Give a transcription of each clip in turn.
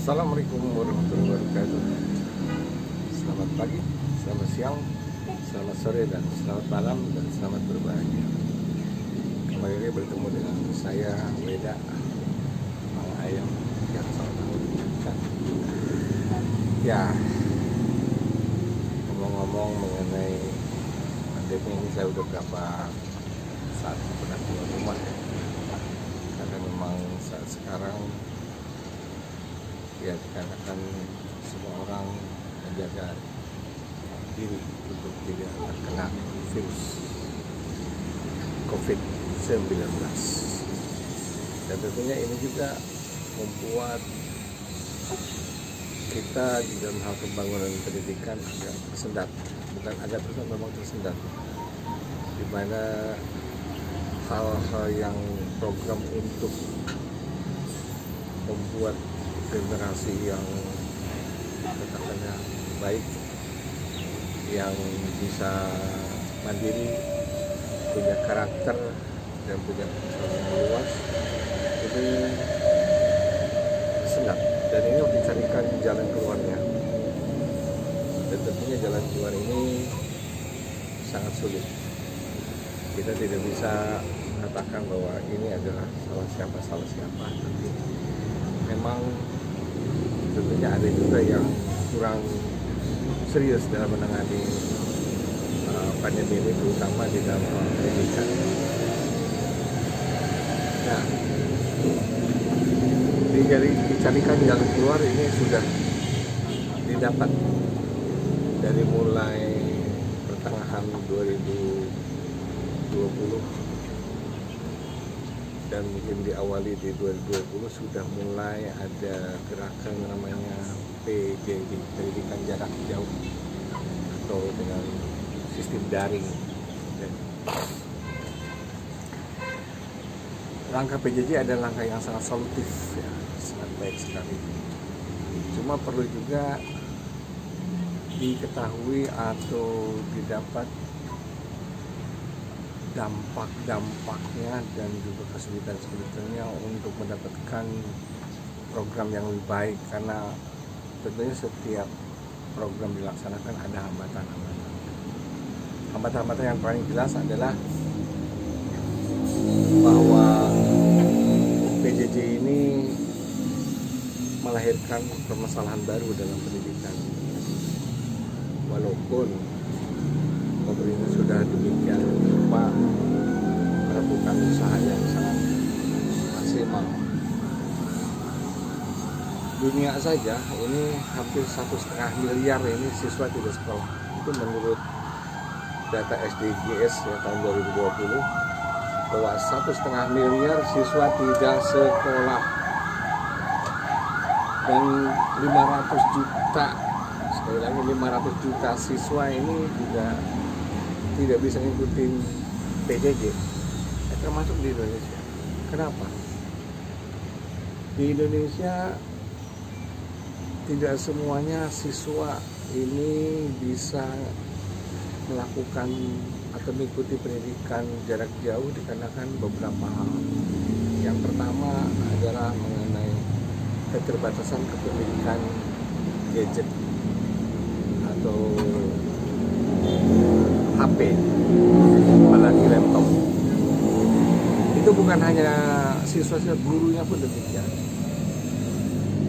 Assalamualaikum warahmatullahi wabarakatuh. Selamat pagi, selamat siang, selamat sore, dan selamat malam, dan selamat berbahagia. Kembali lagi bertemu dengan saya, Weda, Mang Ayam, yang selalu mengucapkan. Ya, ngomong-ngomong mengenai pandemi ini, saya udah berapa saat pernah keluar rumah ya. Karena memang saat sekarang ya dikarenakan semua orang menjaga diri untuk tidak terkena virus COVID-19, dan tentunya ini juga membuat kita di dalam hal pembangunan pendidikan agak tersendat, bukan agak tersendat, memang tersendat, di mana hal-hal yang program untuk membuat generasi yang katakannya baik, yang bisa mandiri, punya karakter dan punya pengetahuan yang luas, itu senang, dan ini harus dicarikan jalan keluarnya. Dan tentunya jalan keluar ini sangat sulit. Kita tidak bisa katakan bahwa ini adalah salah siapa, tapi memang tentunya ada juga yang kurang serius dalam menangani pandemi ini, terutama di dalam pendidikan. Nah, dicarikan jalan keluar ini sudah didapat dari mulai pertengahan 2020, dan mungkin diawali di 2020 sudah mulai ada gerakan namanya PJJ, pendidikan jarak jauh, atau dengan sistem daring. Langkah PJJ adalah langkah yang sangat solutif, ya, sangat baik sekali. Cuma perlu juga diketahui atau didapat dampak-dampaknya dan juga kesulitan-kesulitannya untuk mendapatkan program yang lebih baik, karena tentunya setiap program dilaksanakan ada hambatan-hambatan. Hambatan-hambatan yang paling jelas adalah bahwa PJJ ini melahirkan permasalahan baru dalam pendidikan. Walaupun pemerintah sudah demikian rupa melakukan usaha yang sangat maksimal. Dunia saja ini hampir 1,5 miliar ini siswa tidak sekolah. Itu menurut data SDGs ya, tahun 2020, bahwa 1,5 miliar siswa tidak sekolah, dan 500 juta, sekali lagi 500 juta siswa ini juga tidak bisa ngikutin PJJ, termasuk di Indonesia. Kenapa? Di Indonesia tidak semuanya siswa ini bisa melakukan atau mengikuti pendidikan jarak jauh dikarenakan beberapa hal. Yang pertama adalah mengenai keterbatasan kepemilikan gadget atau HP, apalagi laptop. Itu bukan hanya siswa, gurunya pun demikian.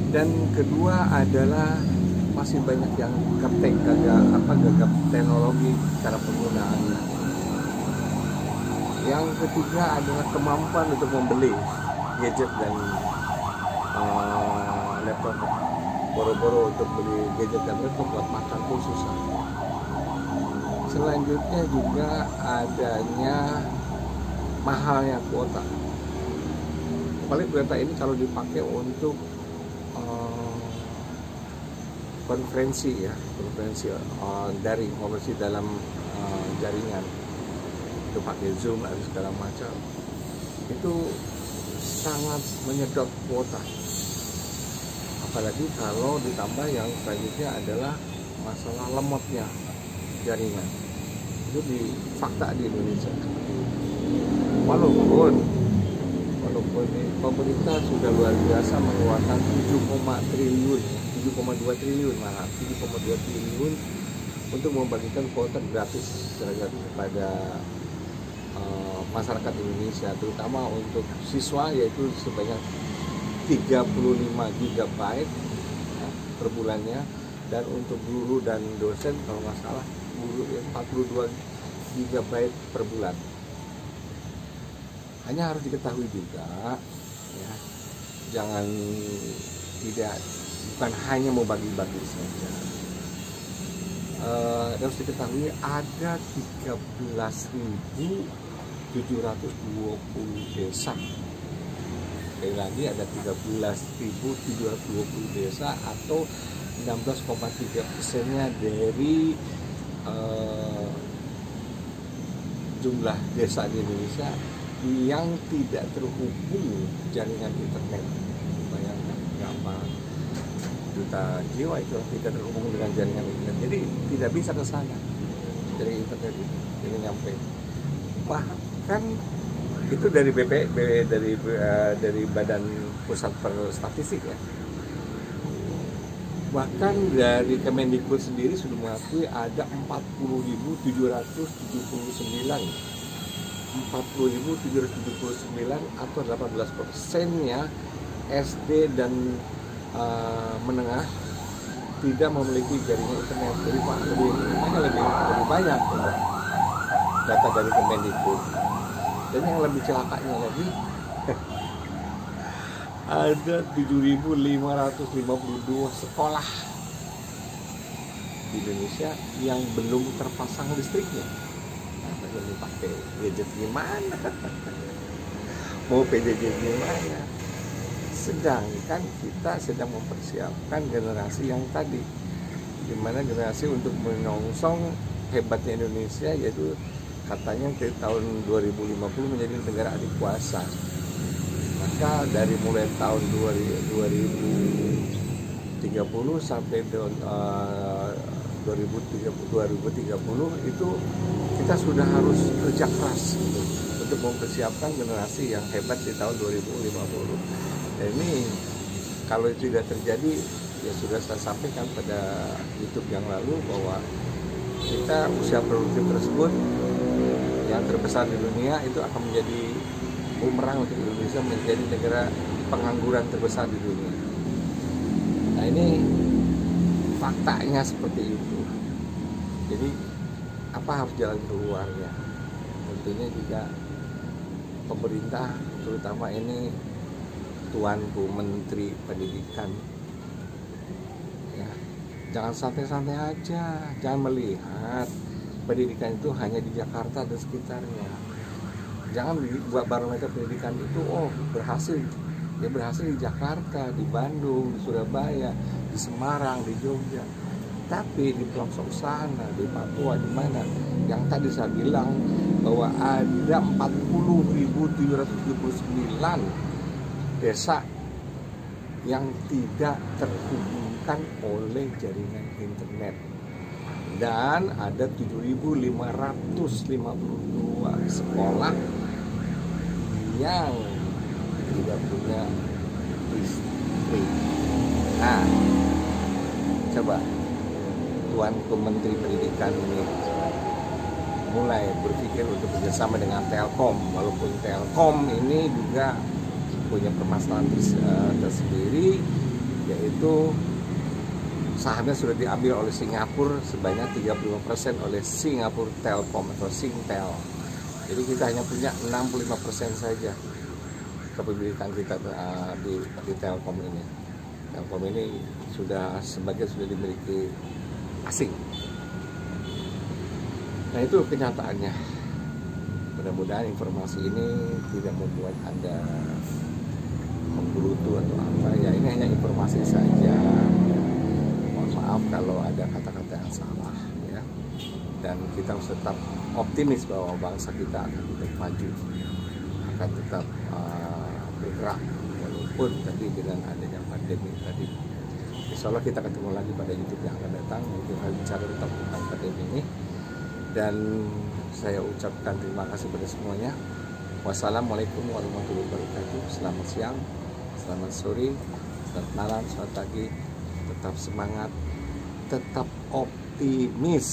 Dan kedua adalah masih banyak yang gaptek, gagap teknologi cara penggunaannya. Yang ketiga adalah kemampuan untuk membeli gadget dan laptop. Boro-boro untuk beli gadget dan laptop buat makan pun susah. Selanjutnya juga adanya mahalnya kuota. Paling kuota ini kalau dipakai untuk konferensi daring, konferensi dalam jaringan, itu pakai Zoom atau segala macam, itu sangat menyedot kuota. Apalagi kalau ditambah yang selanjutnya adalah masalah lemotnya jaringan. Itu fakta di Indonesia. Walaupun pemerintah sudah luar biasa mengeluarkan 7,2 triliun malah 7,2 triliun untuk membagikan kuota gratis kepada masyarakat Indonesia, terutama untuk siswa, yaitu sebanyak 35 GB per bulannya, dan untuk guru dan dosen kalau nggak salah guru 42 GB per bulan. Hanya harus diketahui juga ya, jangan bukan hanya mau bagi-bagi saja. Harus diketahui ada 13.720 desa. Sekali lagi ada 13.720 desa atau 16,3%-nya dari jumlah desa di Indonesia yang tidak terhubung jaringan internet. Bayangkan berapa juta jiwa itu tidak terhubung dengan jaringan internet, jadi tidak bisa ke sana dari internet itu, jadi nyampe. Bahkan itu dari dari Badan Pusat Statistik ya. Bahkan dari Kemendikbud sendiri sudah mengakui ada 40.779 atau 18%-nya SD dan menengah tidak memiliki jaringan internet. Jadi lebih banyak data dari Kemendikbud. Dan yang lebih celakanya lagi ada 7.552 sekolah di Indonesia yang belum terpasang listriknya. Nah, bagaimana pakai gadget gimana? Mau PJJ gimana? Sedangkan kita sedang mempersiapkan generasi yang tadi, dimana generasi untuk menyongsong hebatnya Indonesia, yaitu katanya ke tahun 2050 menjadi negara adikuasa. Maka dari mulai tahun 2030 sampai 2030 itu kita sudah harus kerja keras gitu, untuk mempersiapkan generasi yang hebat di tahun 2050. Dan ini kalau itu tidak terjadi, ya sudah saya sampaikan pada YouTube yang lalu bahwa kita usia produktif tersebut yang terbesar di dunia itu akan menjadi bumerang untuk Indonesia, menjadi negara pengangguran terbesar di dunia. Nah, ini faktanya seperti itu. Jadi apa harus jalan keluarnya? Tentunya juga pemerintah, terutama ini Tuanku Menteri Pendidikan, ya, jangan santai-santai aja, jangan melihat pendidikan itu hanya di Jakarta dan sekitarnya. Jangan buat barometer pendidikan itu berhasil. Dia berhasil di Jakarta, di Bandung, di Surabaya, di Semarang, di Jogja. Tapi di pelosok sana, di Papua, di mana? Yang tadi saya bilang bahwa ada 40.779 desa yang tidak terhubungkan oleh jaringan internet. Dan ada 7.552 sekolah yang tidak punya listrik. Nah, coba Tuanku Menteri Pendidikan ini mulai berpikir untuk bekerjasama dengan Telkom, walaupun Telkom ini juga punya permasalahan tersendiri, yaitu sahamnya sudah diambil oleh Singapura sebanyak 35% oleh Singapura Telkom atau Singtel. Jadi kita hanya punya 65% saja kepemilikan kita di Telkom ini. Telkom ini sebagian sudah dimiliki asing. Nah, itu kenyataannya. Mudah-mudahan informasi ini tidak membuat Anda menggerutu atau apa. Ya, ini hanya informasi saja. Mohon maaf kalau ada kata-kata yang salah, ya. Dan kita harus tetap optimis bahwa bangsa kita akan tetap maju, akan tetap bergerak, walaupun tadi dengan adanya pandemi tadi. Insya Allah kita ketemu lagi pada YouTube yang akan datang, untuk bicara tentang pandemi ini. Dan saya ucapkan terima kasih pada semuanya. Wassalamualaikum warahmatullahi wabarakatuh. Selamat siang, selamat sore, selamat malam, selamat pagi. Tetap semangat, tetap optimis.